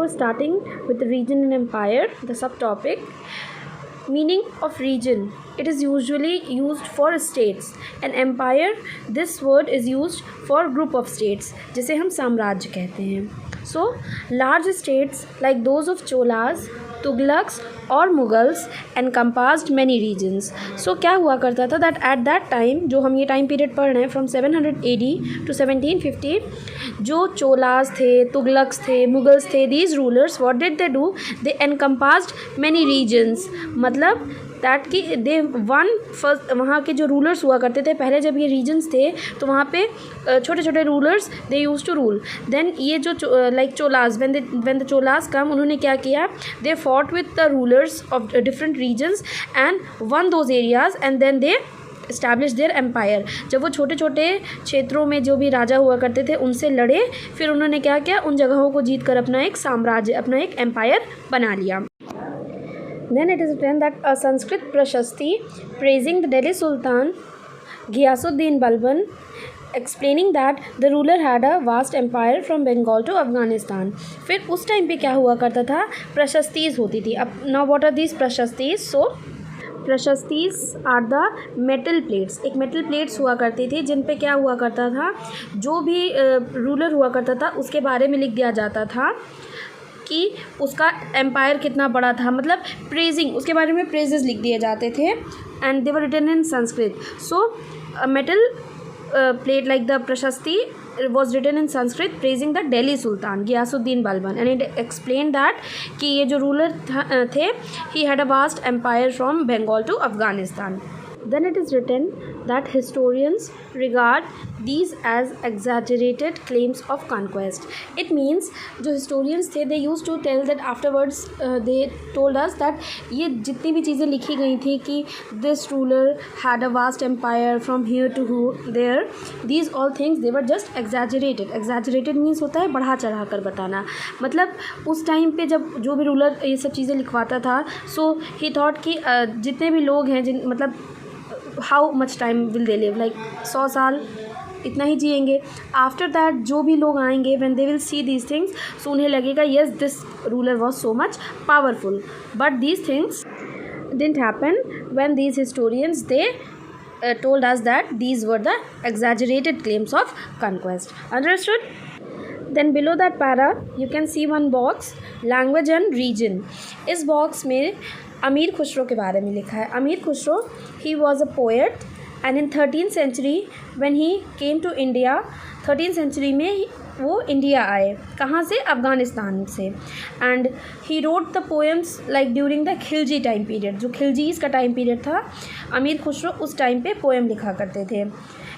starting with the region and empire, the subtopic. Meaning of region. It is usually used for states. An empire, this word is used for group of states, जिसे हम साम्राज्य कहते हैं. So, large states like those of Cholas, Tughlaqs और Mughals encompassed many regions. So क्या हुआ करता था that at that time, जो हम ये टाइम पीरियड पढ़ रहे हैं from 700 AD to 1750, जो चोलास थे, तुगलक्स थे, मुगल्स थे, these rulers what did they do? They encompassed many regions. मतलब दैट कि दे वन फर्स्ट, वहाँ के जो रूलर्स हुआ करते थे पहले जब ये रीजन्स थे तो वहाँ पे छोटे छोटे rulers they used to rule. Then ये जो like Cholas, when the Cholas came, उन्होंने क्या किया, they fought with the rulers of different regions and won those areas and then they establish their empire. जब वो छोटे छोटे क्षेत्रों में जो भी राजा हुआ करते थे उनसे लड़े, फिर उन्होंने क्या किया, उन जगहों को जीत कर अपना एक साम्राज्य, अपना एक एम्पायर बना लिया. Then it is written that a Sanskrit prashasti praising the Delhi Sultan Ghiyasuddin Balban, explaining that the ruler had a vast empire from Bengal to Afghanistan. फिर उस टाइम पे क्या हुआ करता था, प्रशस्तीज होती थी. अब now what are these prashastis? So prashastis are the metal plates. एक मेटल प्लेट्स हुआ करती थी जिन पे क्या हुआ करता था, जो भी रूलर हुआ करता था उसके बारे में लिख दिया जाता था कि उसका एम्पायर कितना बड़ा था, मतलब प्रेजिंग, उसके बारे में प्रेजेस लिख दिए जाते थे. And they were written in Sanskrit. So metal plate like the प्रशस्ति was written in Sanskrit praising the Delhi Sultan Ghiyasuddin Balban, and it explained that कि ये जो रूलर थे, he had a vast empire from Bengal to Afghanistan. Then it is written that historians regard these as exaggerated claims of conquest. It means जो historians थे, they used to tell that afterwards they told us that ये जितनी भी चीज़ें लिखी गई थी कि this ruler had a vast empire from here to there, these all things they were just exaggerated. Exaggerated means होता है बढ़ा चढ़ा कर बताना. मतलब उस टाइम पे जब जो भी रूलर ये सब चीज़ें लिखवाता था, so he thought कि जितने भी लोग हैं, जिन मतलब how much time will they live, like 100 साल इतना ही जिएंगे. आफ्टर दैट जो भी लोग आएंगे, when they will see these things, so उन्हें लगेगा yes this ruler was so much powerful. But these things didn't happen when these historians they told us that these were the exaggerated claims of conquest. Understood? Then below that para you can see one box, language and region. इस box में अमीर खुसरो के बारे में लिखा है. अमीर Khusro, he was a poet and in 13th century when he came to India, 13th century में वो इंडिया आए. कहाँ से? अफ़गानिस्तान से. And he wrote the poems like during the Khilji time period. जो खिलजीज़ का टाइम पीरियड था, अमीर खुसरो उस टाइम पे पोएम लिखा करते थे.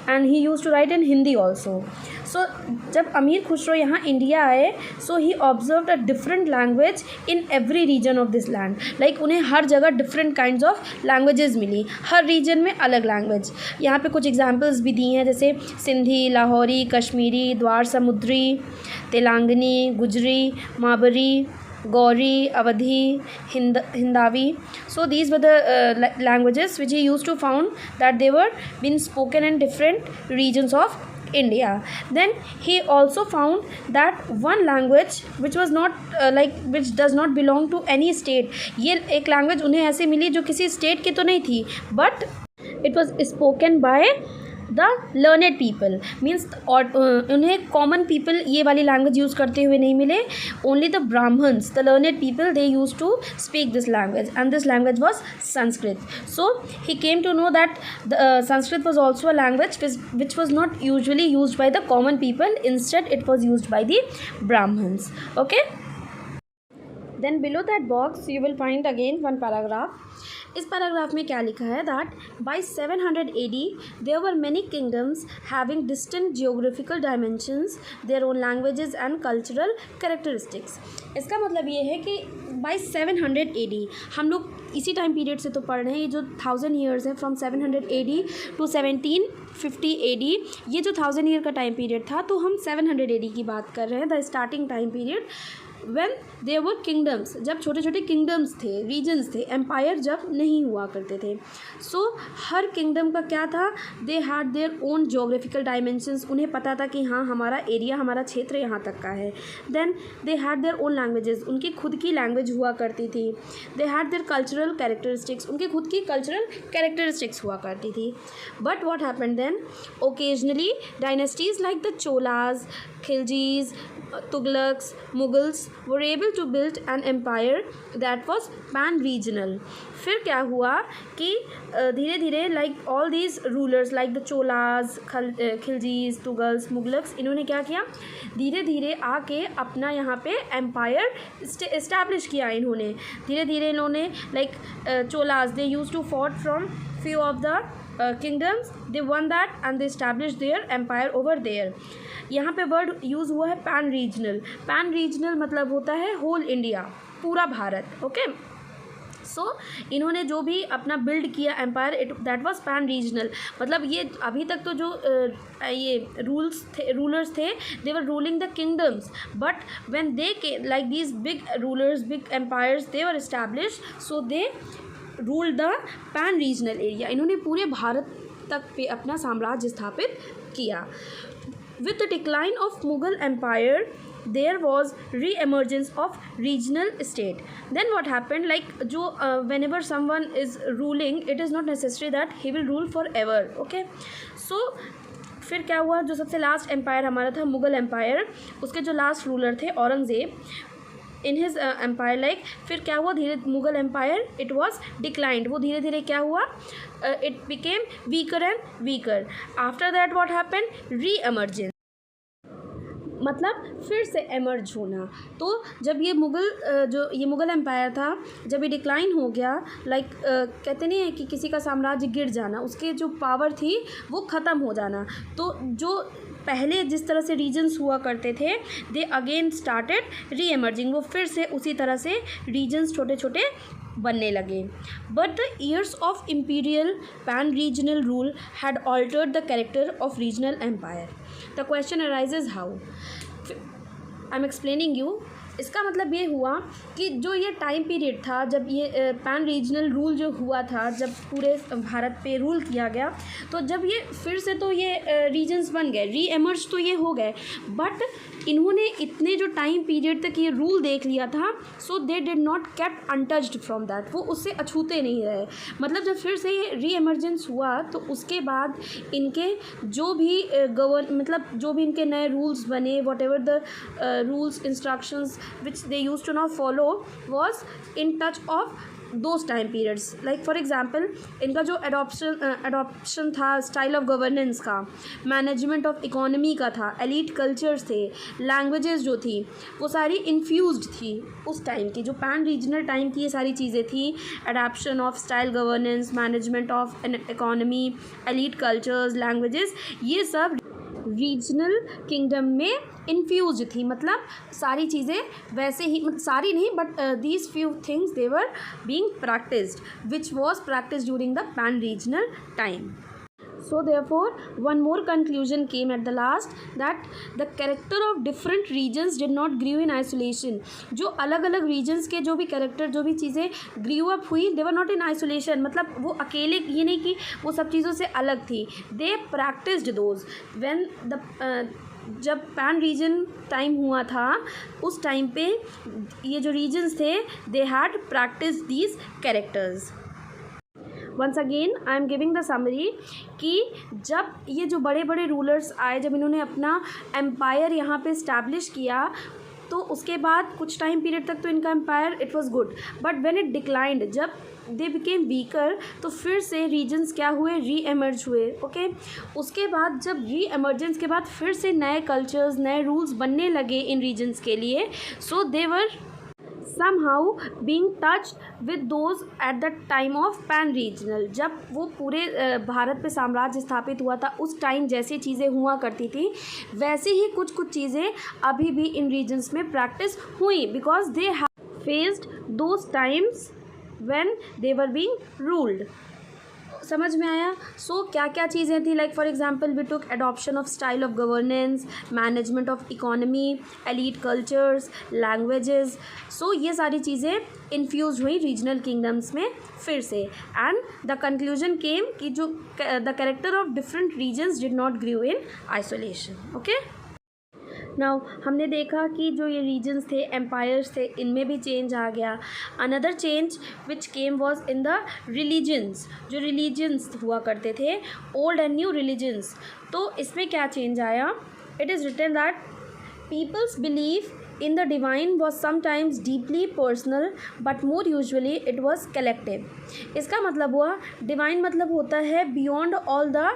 And he used to write in Hindi also. So जब अमीर खुसरो यहाँ इंडिया आए, so he observed a different language in every region of this land. Like उन्हें हर जगह डिफरेंट काइंड्स ऑफ लैंग्वेजेस मिली, हर रीजन में अलग लैंग्वेज. यहाँ पे कुछ एग्जांपल्स भी दी हैं, जैसे सिंधी, लाहौरी, कश्मीरी, द्वार समुद्री, तेलंगानी, गुजरी, माबरी, गौरी, अवधी, Hindavi. So these were the languages which he used to found that they were being spoken in different regions of India. Then he also found that one language which was not which does not belong to any state. ये एक language उन्हें ऐसे मिली जो किसी state की तो नहीं थी, but it was spoken by the learned people. Means और उन्हें कॉमन पीपल ये वाली लैंग्वेज यूज़ करते हुए नहीं मिले. Only the Brahmins, the learned people, they use to speak this language and this language was Sanskrit. So he came to know that Sanskrit was also a language which was not usually use by the common people, instead it was use by the Brahmins. Okay. Then below that box you will find again one paragraph. इस paragraph में क्या लिखा है, that by 700 AD there were many kingdoms having distant geographical dimensions, there own languages and cultural characteristics. इसका मतलब ये है कि बाय 700 AD, हम लोग इसी टाइम पीरियड से तो पढ़ रहे हैं, ये जो 1000 ईयर्स है फ्रॉम 700 AD टू 1750 AD, ये जो 1000 ईयर का टाइम पीरियड था, तो हम 700 AD की बात कर रहे हैं, the starting time period. When there were kingdoms, जब छोटे छोटे किंगडम्स थे, रीजन्स थे, एम्पायर जब नहीं हुआ करते थे. सो हर किंगडम का क्या था, दे had their own geographical dimensions. उन्हें पता था कि हाँ हमारा एरिया, हमारा क्षेत्र यहाँ तक का है. Then they had their own languages, उनकी खुद की लैंग्वेज हुआ करती थी. They had their cultural characteristics, उनकी खुद की कल्चरल कैरेक्टरिस्टिक्स हुआ करती थी. But what happened then, occasionally dynasties like the Cholas, Khiljis, Tughlaqs, Mughals were able to build an empire that was pan-regional. फिर क्या हुआ कि धीरे धीरे like all these rulers like the Cholas, Khiljis, Tughlaqs, Mughals, इन्होंने क्या किया, धीरे धीरे आके अपना यहाँ पे एम्पायर इस्टेब्लिश किया. इन्होंने धीरे धीरे इन्होंने like Cholas, they use to fought from few of the kingdoms, they won that and they established their empire over there. यहाँ पे वर्ड यूज़ हुआ है पैन रीजनल. पैन रीजनल मतलब होता है होल इंडिया, पूरा भारत. ओके, सो इन्होंने जो भी अपना बिल्ड किया empire, it that was pan regional. मतलब ये अभी तक तो जो ये रूलर्स थे, they were ruling the kingdoms, but when they like these big rulers, big empires, they were established, so they rule the pan regional area. इन्होंने पूरे भारत तक पे अपना साम्राज्य स्थापित किया. With the decline of Mughal empire there was re emergence of regional state. Then what happened, like जो when ever someone is ruling, it is not necessary that he will rule forever. Okay, so फिर क्या हुआ, जो सबसे last empire हमारा था Mughal empire, उसके जो लास्ट रूलर थे Aurangzeb, in his empire like, फिर क्या हुआ, धीरे Mughal empire it was declined, वो धीरे धीरे क्या हुआ, it became weaker and weaker. After that what happened, reemergence, मतलब फिर से एमर्ज होना. तो जब ये जो ये मुग़ल एम्पायर था, जब ये डिक्लाइन हो गया, लाइक कहते नहीं है कि किसी का साम्राज्य गिर जाना, उसके जो पावर थी वो ख़त्म हो जाना. तो जो पहले जिस तरह से रीजन्स हुआ करते थे, दे अगेन स्टार्टेड री एमर्जिंग, वो फिर से उसी तरह से रीजन्स छोटे छोटे बनने लगे. But the years of imperial pan regional rule had altered the character of regional empire. The question arises how, I am explaining you. इसका मतलब ये हुआ कि जो ये टाइम पीरियड था जब ये पैन रीजनल रूल जो हुआ था, जब पूरे भारत पे रूल किया गया, तो जब ये फिर से तो ये रीजन्स बन गए, री एमर्ज तो ये हो गए, बट इन्होंने इतने जो टाइम पीरियड तक ये रूल देख लिया था, so they did not kept untouched from that, वो उससे अछूते नहीं रहे. मतलब जब फिर से ये री एमर्जेंस हुआ, तो उसके बाद इनके जो भी मतलब जो भी इनके नए रूल्स बने, what ever the rules, instructions which they used to now follow was in touch of those time periods. Like for example, इनका जो adoption था स्टाइल ऑफ गवर्नेंस का, मैनेजमेंट ऑफ इकोनॉमी का था, एलिट कल्चर्स थे, languages जो थी वो सारी इन्फ्यूज्ड थी उस टाइम की. जो पैन रीजनल टाइम की ये सारी चीज़ें थी, adoption of style governance, management of economy, elite cultures, languages, ये सब रीजनल किंगडम में इन्फ्यूज थी. मतलब सारी चीज़ें वैसे ही, सारी नहीं, but these few things they were being practised which was practice during the pan regional time. So therefore one more conclusion came at the last, that the character of different regions did not grew in isolation. जो अलग अलग regions के जो भी character, जो भी चीज़ें grew up हुई, they were not in isolation. मतलब वो अकेले, ये नहीं कि वो सब चीज़ों से अलग थी, they practiced those when the जब पैन रीजन टाइम हुआ था, उस टाइम पे ये जो रीजन्स थे, they had practice these characters. Once again I am giving the summary कि जब ये जो बड़े बड़े रूलर्स आए, जब इन्होंने अपना एम्पायर यहाँ पे इस्टेब्लिश किया, तो उसके बाद कुछ टाइम पीरियड तक तो इनका empire it was good, but when it declined, जब दे बिकेम वीकर, तो फिर से रीजन्स क्या हुए, री एमर्ज हुए. ओके, उसके बाद जब री एमर्जेंस के बाद फिर से नए कल्चर्स, नए रूल्स बनने लगे इन रीजन्स के लिए, सो दे वर somehow being touched with those at the time of pan regional. जब वो पूरे भारत पे साम्राज्य स्थापित हुआ था, उस टाइम जैसी चीज़ें हुआ करती थी, वैसे ही कुछ कुछ चीज़ें अभी भी इन रीजन्स में प्रैक्टिस हुई, because they have faced those times when they were being ruled. समझ में आया? सो क्या क्या चीज़ें थी, like for example we took adoption of style of governance, management of economy, elite cultures, languages. So ये सारी चीज़ें इन्फ्यूज हुई रीजनल किंगडम्स में फिर से. एंड द कंक्लूजन केम कि जो the character of different regions did not grew in isolation. Okay, now हमने देखा कि जो ये रीजन्स थे, एम्पायर्स थे, इनमें भी चेंज आ गया. Another change which came was in the religions. जो रिलीजन्स हुआ करते थे, ओल्ड एंड न्यू रिलीजन्स, तो इसमें क्या चेंज आया? It is written that peoples believe in the divine was sometimes deeply personal but more usually it was collective. इसका मतलब हुआ, डिवाइन मतलब होता है beyond all the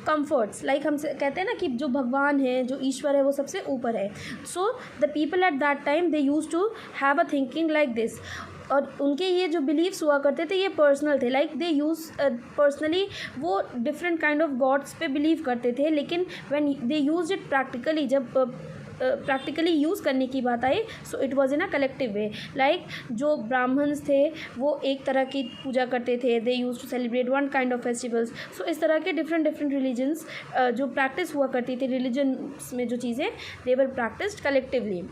comforts. Like हम कहते हैं ना कि जो भगवान है, जो ईश्वर है, वो सबसे ऊपर है. So the people at that time they use to have a thinking like this. और उनके ये जो बिलीव्स हुआ करते थे ये पर्सनल थे. लाइक दे यूज़ पर्सनली वो डिफरेंट काइंड ऑफ गॉड्स पे बिलीव करते थे, लेकिन when they use it practically, जब प्रैक्टिकली यूज़ करने की बात आई, so it was in a collective way. Like जो ब्राह्मण्स थे वो एक तरह की पूजा करते थे, they use to celebrate one kind of festivals. So इस तरह के डिफरेंट रिलीजन्स जो प्रैक्टिस हुआ करती थी रिलीजन्स में, जो चीज़ें they were practiced collectively.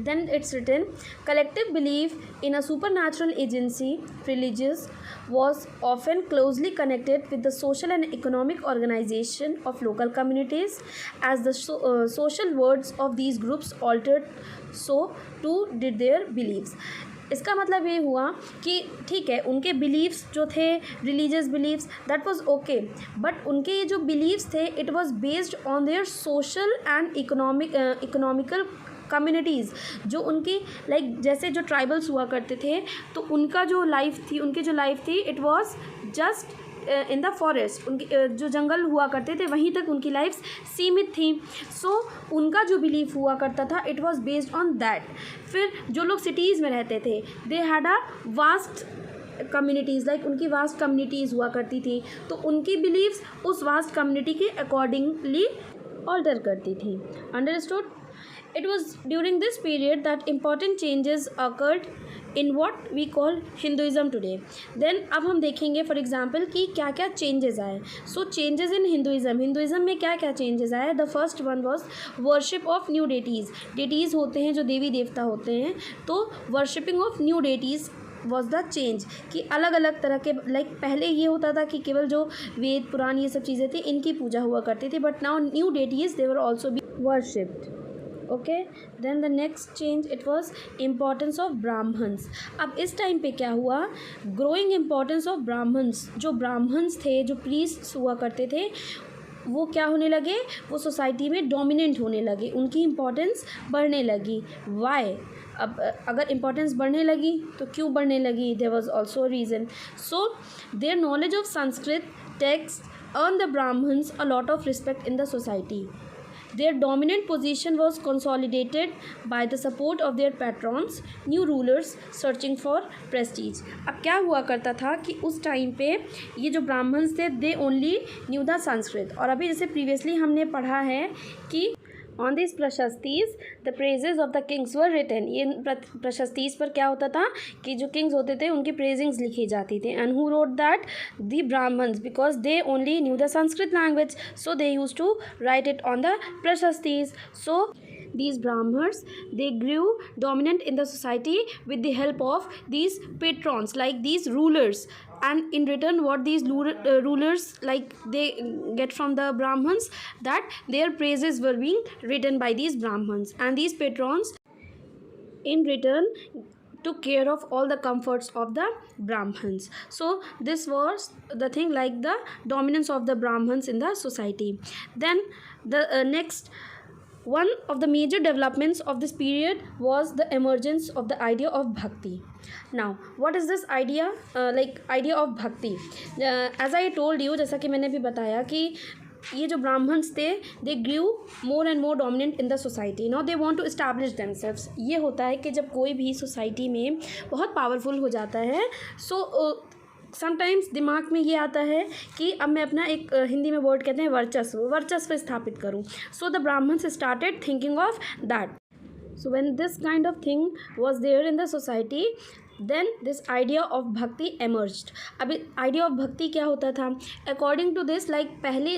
Then it's written, collective belief in a supernatural agency, religious, was often closely connected with the social and economic organization of local communities. As the social words of these groups altered, so too did their beliefs. इसका मतलब ये हुआ कि ठीक है, उनके believes जो थे, religious believes, that was okay, but उनके ये जो बिलीव्स थे, it was based on their social and economical communities. जो उनकी लाइक जैसे जो ट्राइबल्स हुआ करते थे, तो उनका जो लाइफ थी, उनकी जो लाइफ थी, it was just in the forest. उनकी जो जंगल हुआ करते थे, वहीं तक उनकी लाइफ सीमित थी. सो उनका जो बिलीफ हुआ करता था, it was based on that. फिर जो लोग सिटीज़ में रहते थे, they had a vast communities, like उनकी वास्ट कम्युनिटीज़ हुआ करती थी, तो उनकी बिलीव्स उस वास्ट कम्युनिटी के अकॉर्डिंगली ऑल्टर करती थी. Understood? It was during this period that important changes occurred in what we call Hinduism today. Then अब हम देखेंगे फॉर एग्जाम्पल कि क्या क्या चेंजेस आए. सो चेंजेस इन हिंदुइज़म में क्या क्या चेंजेस आए? The first one was worship of new deities. Deities होते हैं जो देवी देवता होते हैं, तो worshipping of new deities was the change. कि अलग अलग तरह के, लाइक पहले ये होता था कि केवल जो वेद पुराण ये सब चीज़ें थी, इनकी पूजा हुआ करती थी, but now new deities they were also be worshipped. Okay, then the next change it was importance of Brahmins. अब इस टाइम पे क्या हुआ? Growing importance of Brahmins. जो ब्राह्मण्स थे, जो प्रीस्ट्स हुआ करते थे, वो क्या होने लगे? वो सोसाइटी में डोमिनेंट होने लगे, उनकी इम्पोर्टेंस बढ़ने लगी. वाई? अब अगर इम्पोर्टेंस बढ़ने लगी तो क्यों बढ़ने लगी? There was also reason. So their knowledge of Sanskrit text earn the Brahmins a lot of respect in the society. Their dominant position was consolidated by the support of their patrons, new rulers searching for prestige. अब क्या हुआ करता था कि उस time पे ये जो ब्राह्मण्स थे, they only knew the Sanskrit. और अभी जैसे प्रीवियसली हमने पढ़ा है कि on this prashastis the praises of the kings were written. ये प्रशस्तीज पर क्या होता था कि जो किंग्स होते थे उनकी प्रेजिंग्स लिखी जाती थी. And who wrote that? The Brahmins, because they only knew the Sanskrit language, so they use to write it on the prashastis. So these brahmins, they grew dominant in the society with the help of these patrons, like these rulers. And in return what these rulers, like they get from the brahmins, that their praises were being written by these brahmins, and these patrons in return took care of all the comforts of the brahmins. So this was the thing, like the dominance of the brahmins in the society. Then the next one of the major developments of this period was the emergence of the idea of bhakti. Now what is this idea? Like idea of bhakti, as I told you, जैसा कि मैंने भी बताया कि ये जो ब्राह्मण्स थे, they grew more and more dominant in the society. Now they want to establish themselves. ये होता है कि जब कोई भी सोसाइटी में बहुत पावरफुल हो जाता है, सो समटाइम्स दिमाग में ये आता है कि अब मैं अपना एक हिंदी में वर्ड कहते हैं वर्चस्व स्थापित करूं. So the Brahmins started thinking of that. So when this kind of thing was there in the society, then this idea of bhakti emerged. अभी आइडिया ऑफ भक्ति क्या होता था? अकॉर्डिंग टू दिस, लाइक पहले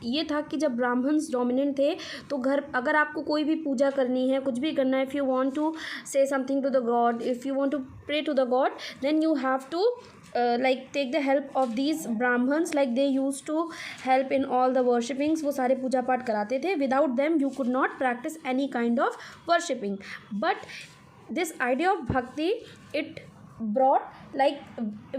ये था कि जब ब्राह्मण्स डोमिनेंट थे तो घर, अगर आपको कोई भी पूजा करनी है, कुछ भी करना है, if you want to say something to the god, if you want to pray to the god, then you have to like take the help of these brahmans, like they used to help in all the worshippings. वो सारे पूजा पाठ कराते थे. without them you could not practice any kind of worshipping. But this idea of bhakti, it brought like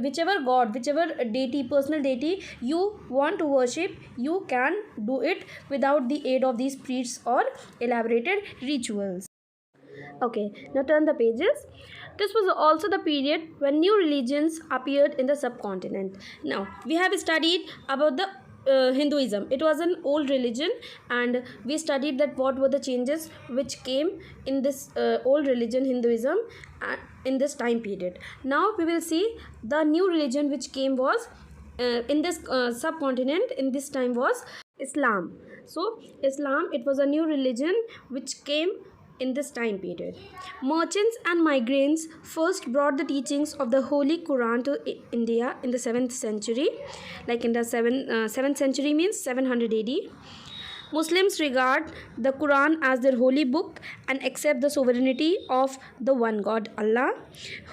whichever god, whichever deity, personal deity you want to worship, you can do it without the aid of these priests or elaborated rituals. Okay, now turn the pages. This was also the period when new religions appeared in the subcontinent. Now, we have studied about the Hinduism. It was an old religion, and we studied that what were the changes which came in this old religion Hinduism in this time period. Now we will see the new religion which came was in this subcontinent in this time was Islam. So Islam, it was a new religion which came in this time period. Merchants and migrants first brought the teachings of the Holy Quran to India in the 7th century. Like in the 7th century means 700 AD. Muslims regard the Quran as their holy book and accept the sovereignty of the one God, Allah,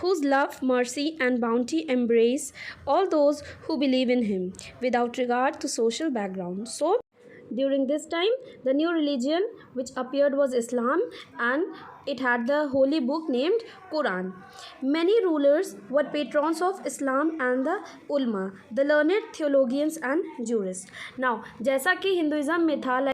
whose love, mercy and bounty embrace all those who believe in Him without regard to social background. So, during this time, the new religion which appeared was Islam, and it had the holy book named Quran. Many rulers were patrons of Islam and the ulama, the learned theologians and jurists. Now, जैसा कि Hinduism में था,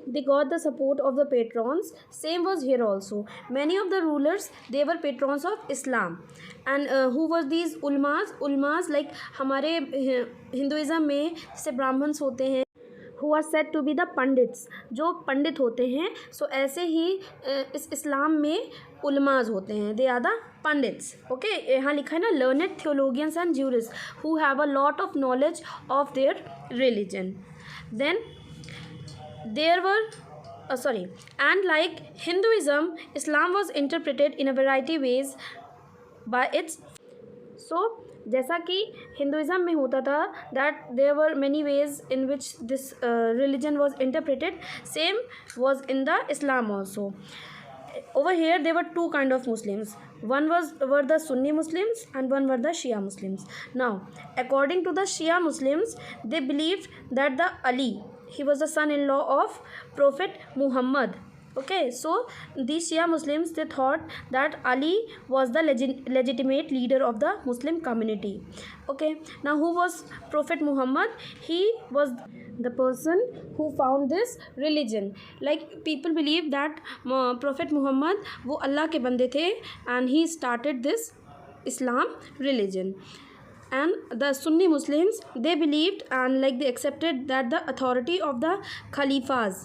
they got the support of the patrons. Same was here also. Many of the rulers, they were patrons of Islam. And who were these ulmas? Ulmas, like हमारे Hinduism में जैसे Brahmins होते हैं, who are said to be the pandits, जो पंडित होते हैं. सो ऐसे ही इस इस्लाम में उलमाज होते हैं, they are the pandits. Okay, यहाँ लिखा है ना, learned theologians and jurist who have a lot of knowledge of their religion. Then there were and like Hinduism, Islam was interpreted in a variety ways by its. So जैसा कि Hinduism में होता था, that there were many ways in which this religion was interpreted, same was in the Islam also. Over here there were two kind of Muslims. One were the Sunni Muslims and one were the Shia Muslims. Now, according to the Shia Muslims, they believed that the Ali, he was the son-in-law of Prophet Muhammad. Okay, so these Shia Muslims, they thought that Ali was the legitimate leader of the Muslim community. Okay, now who was Prophet Muhammad? He was the person who found this religion. Like people believe that Prophet Muhammad वो अल्लाह के बंदे थे and he started this Islam religion. And the Sunni Muslims, they believed and like they accepted that the authority of the Khalifas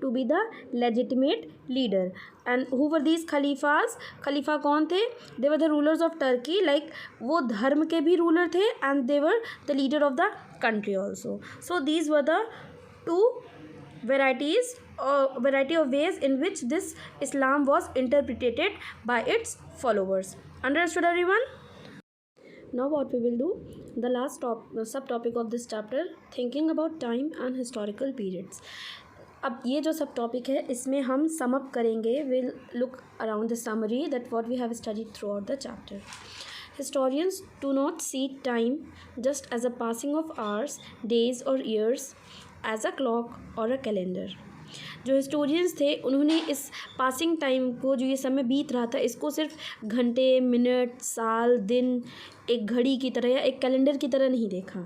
to be the legitimate leader. And who were these Khalifas? Khalifa कौन थे? They were the rulers of Turkey. Like वो धर्म के भी ruler थे and they were the leader of the country also. So these were the two variety of ways in which this Islam was interpreted by its followers. Understood everyone? Now what we will do, the last subtopic of this chapter, thinking about time and historical periods. अब ये जो सब topic है इसमें हम sum up करेंगे. Will look around the summary that what we have studied throughout the chapter. Historians do not see time just as a passing of hours, days or years, as a clock or a calendar. जो historians थे उन्होंने इस passing time को, जो ये समय बीत रहा था, इसको सिर्फ घंटे, मिनट, साल, दिन, एक घड़ी की तरह या एक कैलेंडर की तरह नहीं देखा.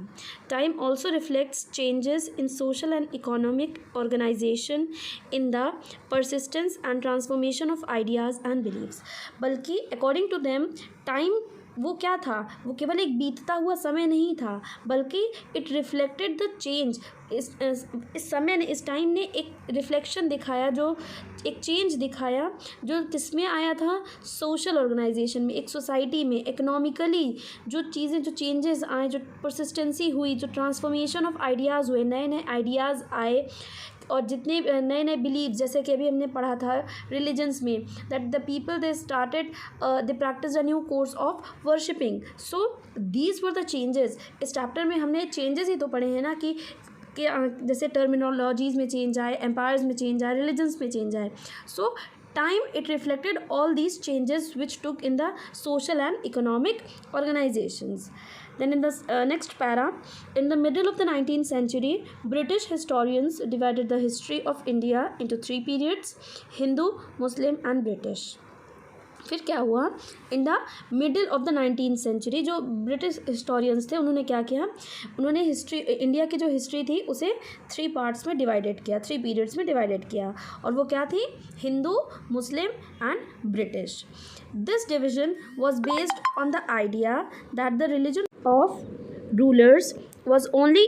Time also reflects changes in social and economic organisation, in the persistence and transformation of ideas and beliefs. बल्कि अकॉर्डिंग टू देम टाइम वो क्या था? वो केवल एक बीतता हुआ समय नहीं था, बल्कि इट रिफ्लेक्टेड द चेंज. इस समय ने, इस टाइम ने एक रिफ्लेक्शन दिखाया, जो एक चेंज दिखाया, जो किसमें आया था? सोशल ऑर्गेनाइजेशन में, एक सोसाइटी में, इकोनॉमिकली जो चीज़ें, जो चेंजेस आए, जो परसिस्टेंसी हुई, जो ट्रांसफॉर्मेशन ऑफ आइडियाज़ हुए, नए नए आइडियाज़ आए, और जितने नए नए बिलीव, जैसे कि अभी हमने पढ़ा था रिलीजन्स में, that the people they started they practice a new course of worshipping. So these were the changes. इस चैप्टर में हमने चेंजेस ही तो पढ़े हैं ना, कि जैसे टर्मिनोलॉजीज़ में चेंज आए, एम्पायर्स में चेंज आए, रिलीजन्स में चेंज आए. सो time it reflected all these changes which took in the social and economic organizations. Then in the next para, in the middle of the 19th century, British historians divided the history of India into 3 periods: Hindu, Muslim and British. फिर क्या हुआ, in the middle of the 19th century जो British historians थे उन्होंने क्या किया, उन्होंने history, India की जो हिस्ट्री थी उसे 3 पार्ट्स में डिवाइडेड किया, 3 पीरियड्स में डिवाइडेड किया. और वो क्या थी, Hindu, Muslim and British. This division was based on the idea that the religion of rulers was only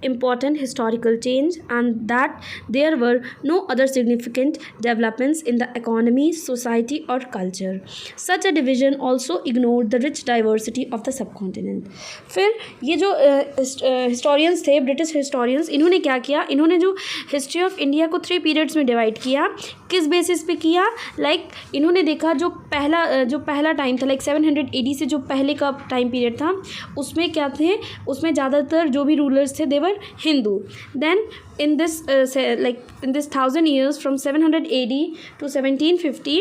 important historical change and that there were no other significant developments in the economy, society or culture. Such a division also ignored the rich diversity of the subcontinent. फिर ये जो historians थे, British historians, इन्होंने क्या किया, इन्होंने जो history of India को 3 पीरियड्स में डिवाइड किया. किस बेसिस पे किया, इन्होंने देखा जो पहला टाइम था, 700 AD से जो पहले का टाइम पीरियड था, उसमें क्या थे, उसमें ज़्यादातर जो भी रूलर्स थे they were Hindu. Then in this 1000 years from 700 AD to 1750,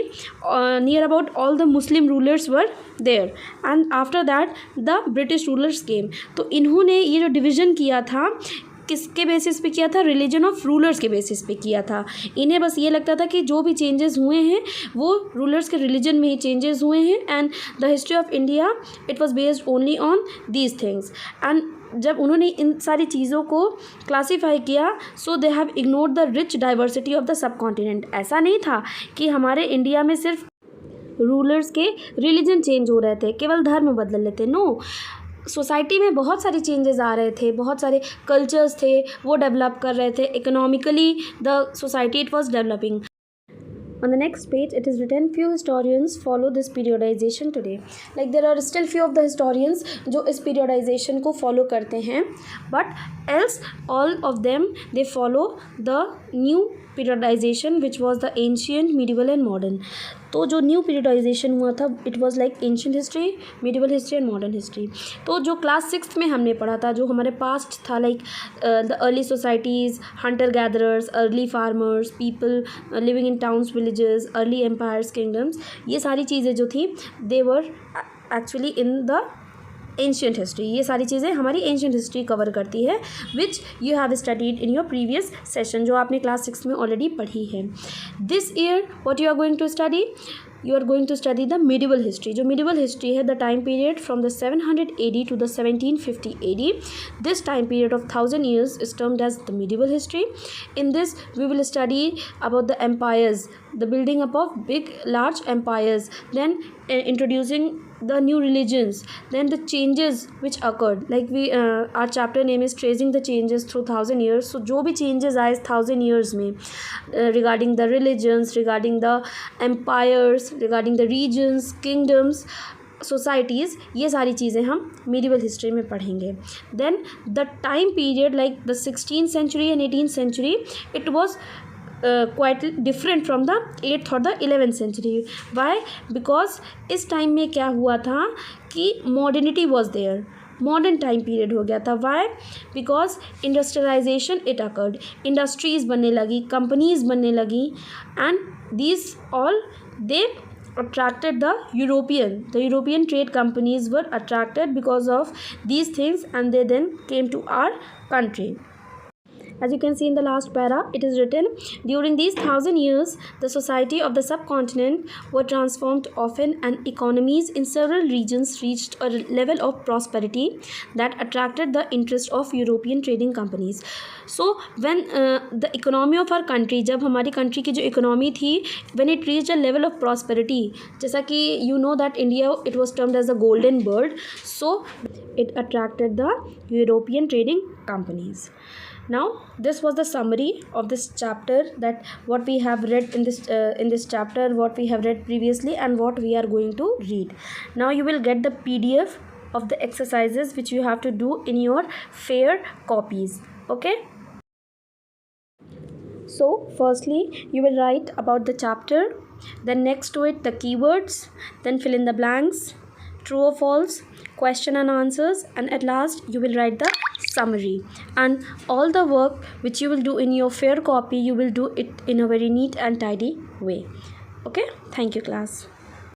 near about all the Muslim rulers were there, and after that the British rulers came. तो इन्होंने ये जो डिवीज़न किया था किसके बेसिस पे किया था, रिलीजन ऑफ रूलर्स के बेसिस पे किया था. इन्हें बस ये लगता था कि जो भी चेंजेस हुए हैं वो रूलर्स के रिलीजन में ही चेंजेस हुए हैं. And the history of India it was based only on these things. And जब उन्होंने इन सारी चीज़ों को क्लासीफाई किया, so they have ignored the rich diversity of the subcontinent. ऐसा नहीं था कि हमारे इंडिया में सिर्फ रूलर्स के रिलीजन चेंज हो रहे थे, केवल धर्म बदल लेते. नो, सोसाइटी में बहुत सारे चेंजेस आ रहे थे, बहुत सारे कल्चर्स थे वो डेवलप कर रहे थे. Economically the society it was developing. On the next page, it is written, few historians follow this periodization today. There are still few of the historians जो इस periodization को follow करते हैं, but else all of them they follow the new periodization which was the ancient, medieval and modern. तो जो new periodisation हुआ था it was like ancient history, medieval history and modern history. तो जो class 6th में हमने पढ़ा था, जो हमारे पास्ट था, the early societies, hunter gatherers, early farmers, people living in towns, villages, early empires, kingdoms, ये सारी चीज़ें जो थी they were actually in the ancient history. ये सारी चीज़ें हमारी एंशिएंट हिस्ट्री कवर करती है, which you have studied in your previous session, जो आपने क्लास 6 में ऑलरेडी पढ़ी है. This year what you are going to study, you are going to study the medieval history. जो medieval history है, the time period from the 700 AD to the 1750 AD. This time period of 1000 years is termed as the medieval history. In this we will study about the empires, the building up of big large empires, then introducing the new religions, then the changes which occurred, our chapter name is tracing the changes through 1000 years. So जो भी changes आए 1000 years में, regarding the religions, regarding the empires, regarding the regions, kingdoms, societies, ये सारी चीज़ें हम medieval history में पढ़ेंगे. Then the time period like the 16th century and 18th century, it was quite different from the 8th or the 11th century. Why? Because इस time में क्या हुआ था कि modernity was there, modern time period हो गया था. Why? Because industrialisation it occurred, industries बनने लगी, कंपनीज़ बनने लगी, and these all they attracted the European trade companies were attracted because of these things, and they then came to our country. As you can see in the last para, it is written, during these 1000 years, the society of the subcontinent were transformed often, and economies in several regions reached a level of prosperity that attracted the interest of European trading companies. So, when the economy of our country, जब हमारी country की जो economy थी, when it reached a level of prosperity, जैसा कि you know that India, it was termed as a golden bird, so it attracted the European trading companies. Now this was the summary of this chapter, that what we have read in this chapter, what we have read previously, and what we are going to read. Now you will get the PDF of the exercises which you have to do in your fair copies. Okay, So firstly you will write about the chapter, then next to it the keywords, then fill in the blanks, true or false, question and answers, and at last you will write the summary. And all the work which you will do in your fair copy, you will do it in a very neat and tidy way. Okay, thank you class.